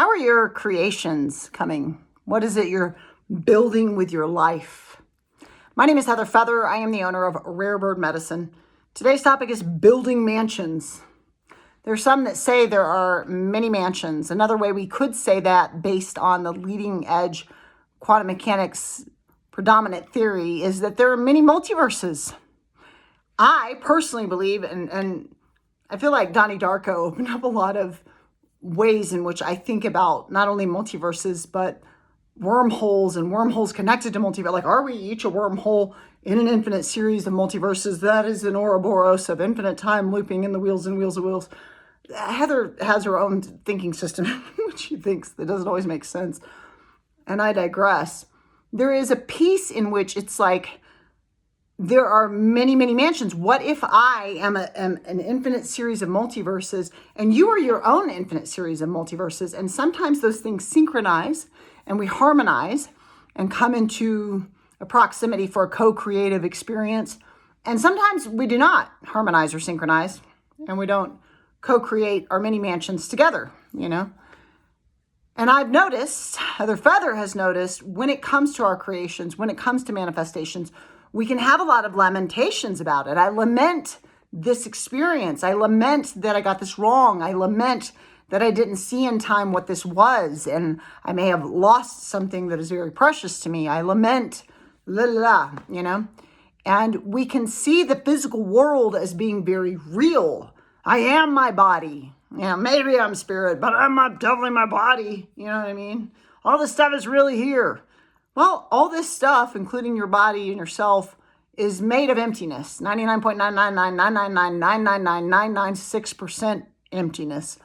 How are your creations coming? What is it you're building with your life? My name is Heather Feather. I am the owner of Rare Bird Medicine. Today's topic is building mansions. There are some that say there are many mansions. Another way we could say that, based on the leading edge quantum mechanics predominant theory, is that there are many multiverses. I personally believe, and I feel like Donnie Darko opened up a lot of ways in which I think about not only multiverses, but wormholes and wormholes connected to multiverse. Like, are we each a wormhole in an infinite series of multiverses? That is an Ouroboros of infinite time looping in the wheels and wheels of wheels. Heather has her own thinking system, which she thinks that doesn't always make sense. And I digress. There is a piece in which it's like, there are many, many mansions. What if I am an infinite series of multiverses and you are your own infinite series of multiverses? And sometimes those things synchronize and we harmonize and come into a proximity for a co-creative experience. And sometimes we do not harmonize or synchronize and we don't co-create our many mansions together, you know? And I've noticed, Heather Feather has noticed, when it comes to our creations, when it comes to manifestations, we can have a lot of lamentations about it. I lament this experience. I lament that I got this wrong. I lament that I didn't see in time what this was, and I may have lost something that is very precious to me. I lament, you know? And we can see the physical world as being very real. I am my body. You know, maybe I'm spirit, but I'm not definitely my body. You know what I mean? All this stuff is really here. Well, all this stuff, including your body and yourself, is made of emptiness. 99.99999999996% emptiness.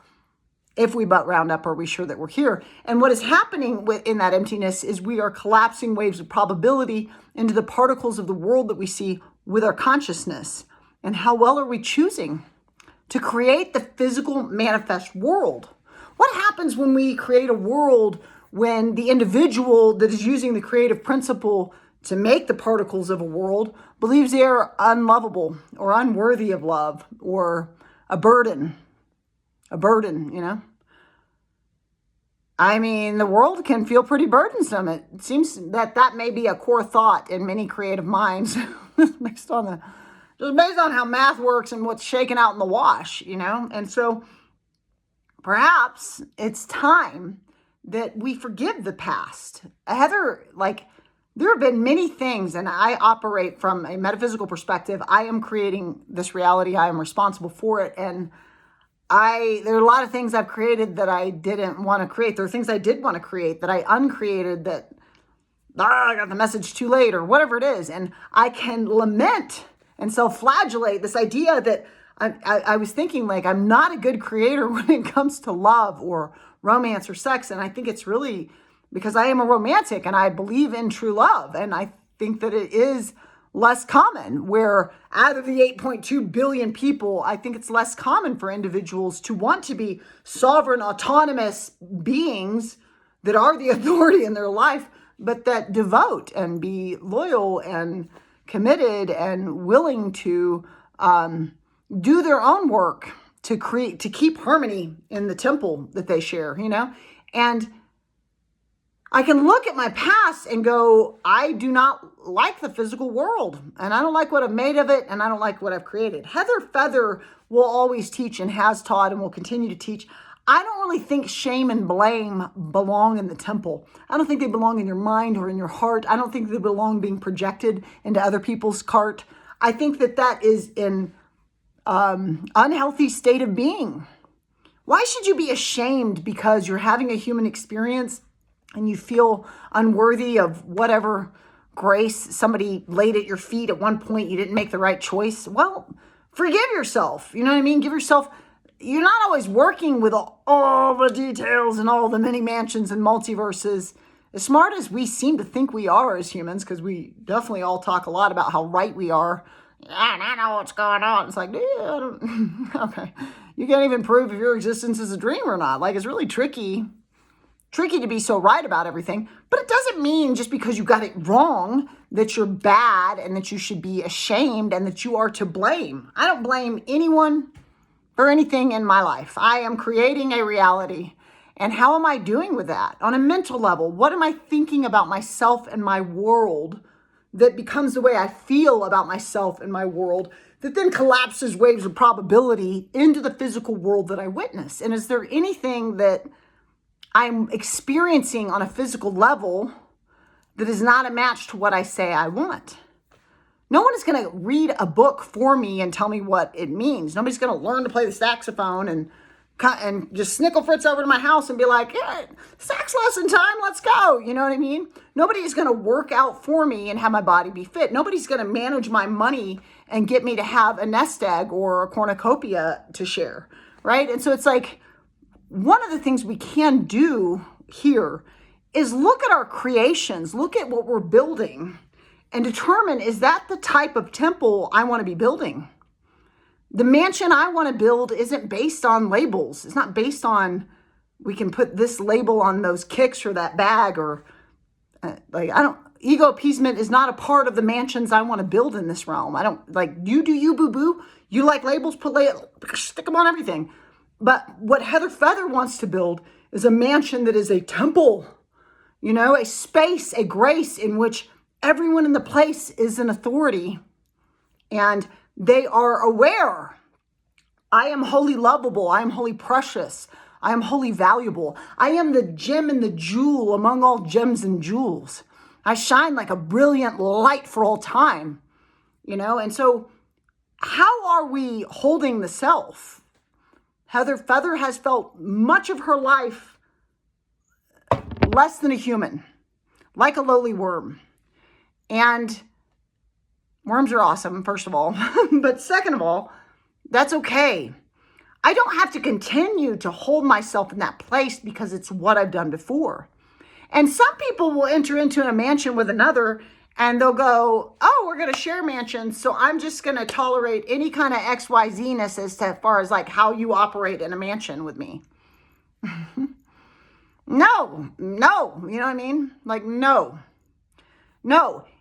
If we but round up, are we sure that we're here? And what is happening in that emptiness is we are collapsing waves of probability into the particles of the world that we see with our consciousness. And how well are we choosing to create the physical manifest world? What happens when we create a world when the individual that is using the creative principle to make the particles of a world believes they are unlovable or unworthy of love or a burden, you know? I mean, the world can feel pretty burdensome. It seems that may be a core thought in many creative minds based on how math works and what's shaken out in the wash, you know? And so perhaps it's time that we forgive the past. Heather, there have been many things, and I operate from a metaphysical perspective. I am creating this reality. I am responsible for it. And there are a lot of things I've created that I didn't want to create. There are things I did want to create that I uncreated that I got the message too late or whatever it is. And I can lament and self-flagellate this idea that I was thinking, like, I'm not a good creator when it comes to love or romance or sex. And I think it's really because I am a romantic and I believe in true love. And I think that it is less common, where out of the 8.2 billion people, I think it's less common for individuals to want to be sovereign, autonomous beings that are the authority in their life, but that devote and be loyal and committed and willing to do their own work to keep harmony in the temple that they share, you know? And I can look at my past and go, I do not like the physical world, and I don't like what I've made of it, and I don't like what I've created. Heather Feather will always teach and has taught and will continue to teach. I don't really think shame and blame belong in the temple. I don't think they belong in your mind or in your heart. I don't think they belong being projected into other people's cart. I think that is an unhealthy state of being. Why should you be ashamed because you're having a human experience and you feel unworthy of whatever grace somebody laid at your feet at one point? You didn't make the right choice. Well, forgive yourself. You know what I mean? Give yourself. You're not always working with all the details and all the many mansions and multiverses. As smart as we seem to think we are as humans, because we definitely all talk a lot about how right we are. Yeah, and I know what's going on. It's like, yeah, I don't. Okay. You can't even prove if your existence is a dream or not. Like, it's really tricky to be so right about everything. But it doesn't mean just because you got it wrong that you're bad and that you should be ashamed and that you are to blame. I don't blame anyone for anything in my life. I am creating a reality. And how am I doing with that? On a mental level, what am I thinking about myself and my world that becomes the way I feel about myself and my world that then collapses waves of probability into the physical world that I witness? And is there anything that I'm experiencing on a physical level that is not a match to what I say I want? No one is going to read a book for me and tell me what it means. Nobody's going to learn to play the saxophone and just snickle Fritz over to my house and be like, yeah, sax lesson time, let's go. You know what I mean? Nobody is going to work out for me and have my body be fit. Nobody's going to manage my money and get me to have a nest egg or a cornucopia to share, right? And so it's like, one of the things we can do here is look at our creations, look at what we're building, and determine, is that the type of temple I want to be building? The mansion I want to build isn't based on labels. It's not based on, we can put this label on those kicks or that bag, or ego appeasement is not a part of the mansions I want to build in this realm. I don't like, you do you, boo-boo. You like labels, stick them on everything. But what Heather Feather wants to build is a mansion that is a temple, a space, a grace in which everyone in the place is an authority and they are aware. I am wholly lovable. I am wholly precious. I am wholly valuable. I am the gem and the jewel among all gems and jewels. I shine like a brilliant light for all time, And so how are we holding the self? Heather Feather has felt much of her life less than a human, like a lowly worm. And worms are awesome, first of all. But second of all, that's okay. I don't have to continue to hold myself in that place because it's what I've done before. And some people will enter into a mansion with another and they'll go, oh, we're going to share mansions, so I'm just going to tolerate any kind of XYZ-ness as far as like how you operate in a mansion with me. No, you know what I mean? Like, no.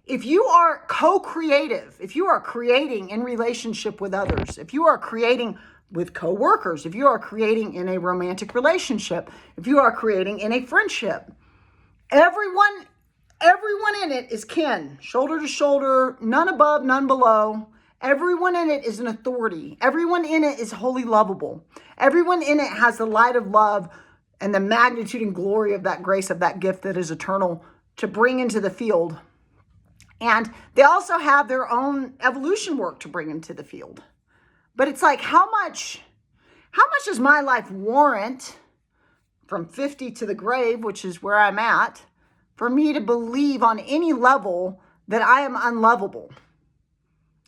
If you are co-creative, if you are creating in relationship with others, if you are creating with co-workers, if you are creating in a romantic relationship, if you are creating in a friendship, everyone in it is kin, shoulder to shoulder, none above, none below. Everyone in it is an authority. Everyone in it is wholly lovable. Everyone in it has the light of love and the magnitude and glory of that grace, of that gift that is eternal to bring into the field. And they also have their own evolution work to bring into the field. But it's like, how much does my life warrant from 50 to the grave, which is where I'm at, for me to believe on any level that I am unlovable?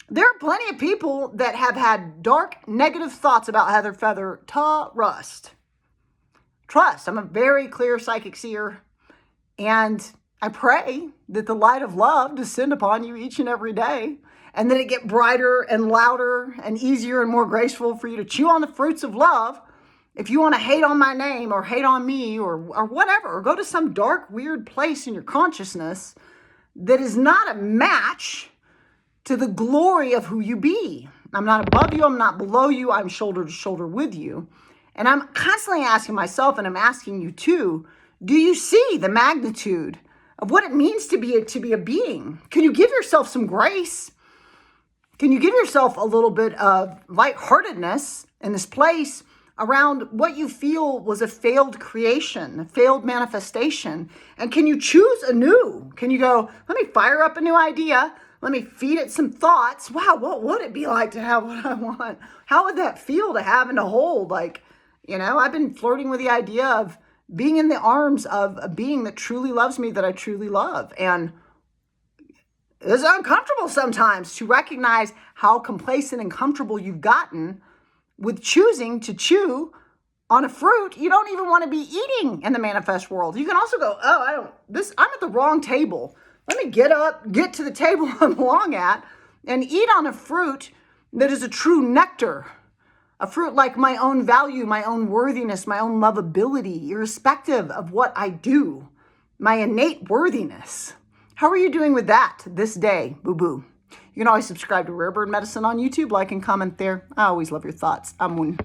There are plenty of people that have had dark, negative thoughts about Heather Feather. Trust. I'm a very clear psychic seer. And I pray that the light of love descend upon you each and every day, and that it get brighter and louder and easier and more graceful for you to chew on the fruits of love. If you want to hate on my name or hate on me or whatever, or go to some dark, weird place in your consciousness that is not a match to the glory of who you be. I'm not above you. I'm not below you. I'm shoulder to shoulder with you. And I'm constantly asking myself, and I'm asking you too, do you see the magnitude of what it means to be a being? Can you give yourself some grace? Can you give yourself a little bit of lightheartedness in this place around what you feel was a failed creation, a failed manifestation? And can you choose anew? Can you go, let me fire up a new idea. Let me feed it some thoughts. Wow, what would it be like to have what I want? How would that feel to have and to hold? I've been flirting with the idea of being in the arms of a being that truly loves me, that I truly love. And it's uncomfortable sometimes to recognize how complacent and comfortable you've gotten with choosing to chew on a fruit you don't even want to be eating in the manifest world. You can also go, I'm at the wrong table. Let me get up, get to the table I belong at, and eat on a fruit that is a true nectar. A fruit like my own value, my own worthiness, my own lovability, irrespective of what I do, my innate worthiness. How are you doing with that this day, boo-boo? You can always subscribe to Rare Bird Medicine on YouTube, like and comment there. I always love your thoughts. I'm Moon.